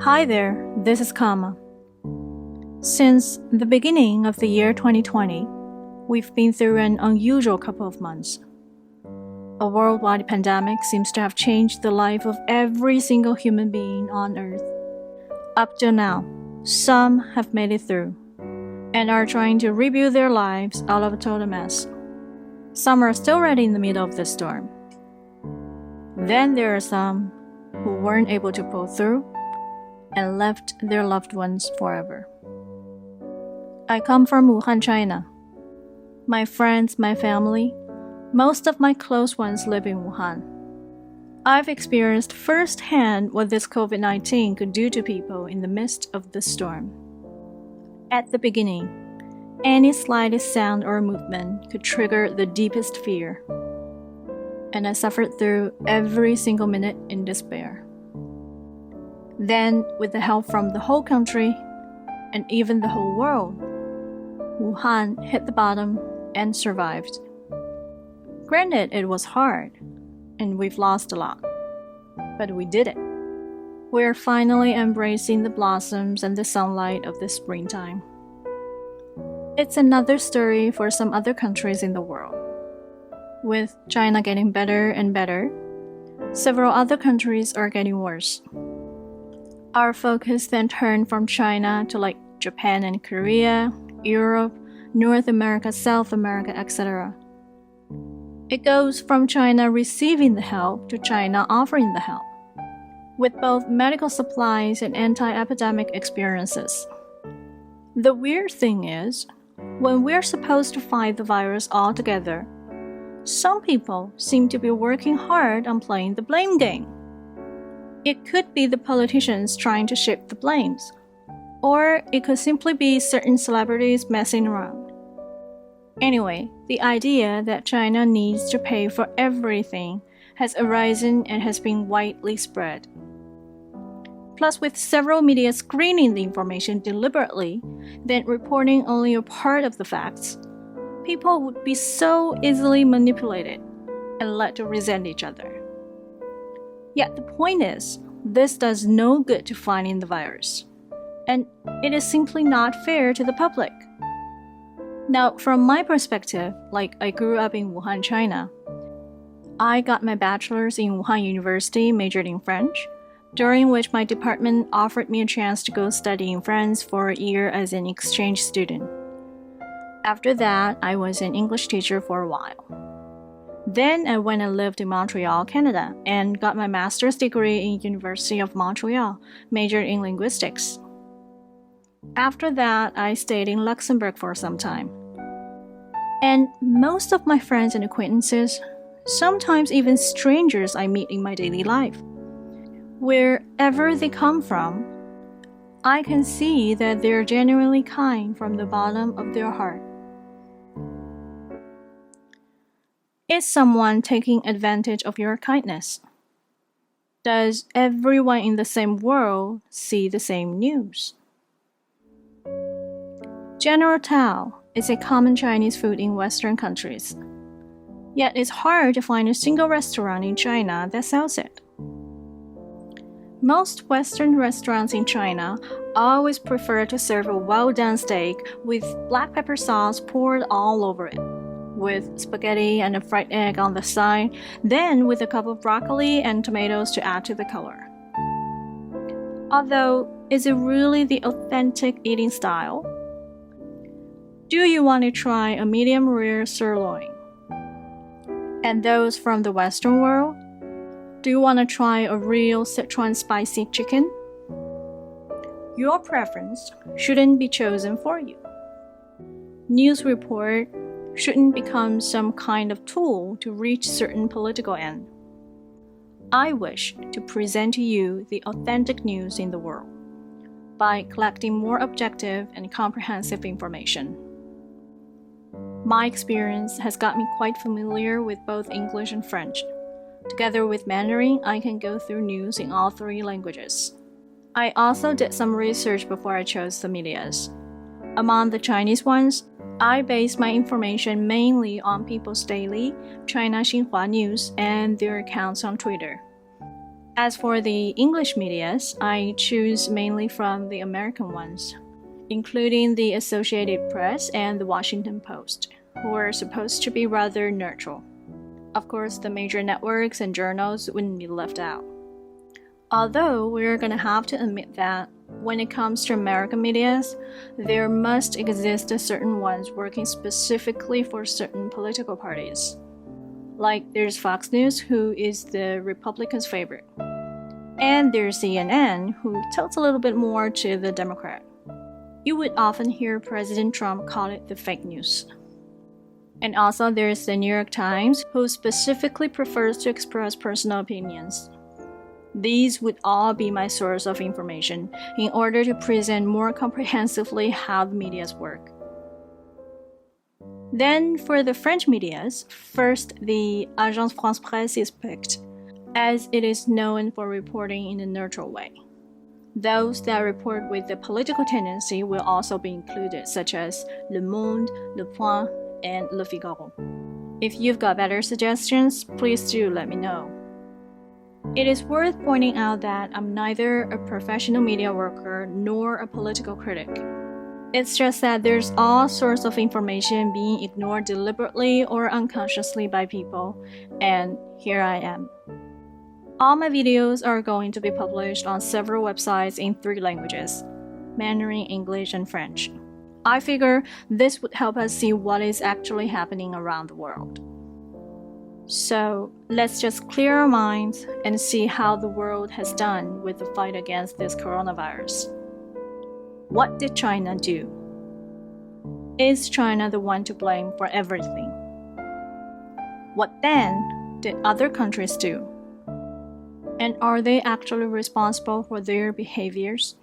Hi there, this is Kama. Since the beginning of the year 2020, we've been through an unusual couple of months. A worldwide pandemic seems to have changed the life of every single human being on Earth. Up till now, some have made it through and are trying to rebuild their lives out of a total mess. Some are still right in the middle of the storm. Then there are some who weren't able to pull through and left their loved ones forever. I come from Wuhan, China. My friends, my family, most of my close ones live in Wuhan. I've experienced firsthand what this COVID-19 could do to people in the midst of the storm. At the beginning, any slightest sound or movement could trigger the deepest fear, and I suffered through every single minute in despair. Then, with the help from the whole country, and even the whole world, Wuhan hit the bottom and survived. Granted, it was hard, and we've lost a lot, but we did it. We're finally embracing the blossoms and the sunlight of the springtime. It's another story for some other countries in the world. With China getting better and better, several other countries are getting worse. Our focus then turned from China to like Japan and Korea, Europe, North America, South America, etc. It goes from China receiving the help to China offering the help, with both medical supplies and anti-epidemic experiences. The weird thing is, when we're supposed to fight the virus all together, some people seem to be working hard on playing the blame game. It could be the politicians trying to shift the blames, or it could simply be certain celebrities messing around. Anyway, the idea that China needs to pay for everything has arisen and has been widely spread. Plus, with several media screening the information deliberately, then reporting only a part of the facts, people would be so easily manipulated and led to resent each other. Yet the point is, this does no good to fighting the virus, and it is simply not fair to the public. Now, from my perspective, like I grew up in Wuhan, China, I got my bachelor's in Wuhan University, majored in French, during which my department offered me a chance to go study in France for a year as an exchange student. After that, I was an English teacher for a while. Then I went and lived in Montreal, Canada, and got my master's degree in University of Montreal, majored in linguistics. After that, I stayed in Luxembourg for some time. And most of my friends and acquaintances, sometimes even strangers I meet in my daily life, wherever they come from, I can see that they're genuinely kind from the bottom of their heart. Is someone taking advantage of your kindness? Does everyone in the same world see the same news? General Tao is a common Chinese food in Western countries. Yet it's hard to find a single restaurant in China that sells it. Most Western restaurants in China always prefer to serve a well-done steak with black pepper sauce poured all over it, with spaghetti and a fried egg on the side, then with a cup of broccoli and tomatoes to add to the color. Although, is it really the authentic eating style? Do you want to try a medium rare sirloin? And those from the Western world? Do you want to try a real Sichuan spicy chicken? Your preference shouldn't be chosen for you. News report shouldn't become some kind of tool to reach certain political end. I wish to present to you the authentic news in the world by collecting more objective and comprehensive information. My experience has got me quite familiar with both English and French. Together with Mandarin, I can go through news in all three languages. I also did some research before I chose the medias. Among the Chinese ones, I base my information mainly on People's Daily, China Xinhua News, and their accounts on Twitter. As for the English medias, I choose mainly from the American ones, including the Associated Press and the Washington Post, who are supposed to be rather neutral. Of course, the major networks and journals wouldn't be left out. Although we're gonna have to admit that when it comes to American medias, there must exist certain ones working specifically for certain political parties. Like there's Fox News, who is the Republicans' favorite. And there's CNN, who tilts a little bit more to the Democrat. You would often hear President Trump call it the fake news. And also there's the New York Times, who specifically prefers to express personal opinions. These would all be my source of information in order to present more comprehensively how the medias work. Then for the French medias, first the Agence France-Presse is picked, as it is known for reporting in a neutral way. Those that report with a political tendency will also be included, such as Le Monde, Le Point, and Le Figaro. If you've got better suggestions, please do let me know. It is worth pointing out that I'm neither a professional media worker nor a political critic. It's just that there's all sorts of information being ignored deliberately or unconsciously by people, and here I am. All my videos are going to be published on several websites in 3 languages: Mandarin, English, and French. I figure this would help us see what is actually happening around the world. So let's just clear our minds and see how the world has done with the fight against this coronavirus. What did China do? Is China the one to blame for everything? What then did other countries do? And are they actually responsible for their behaviors?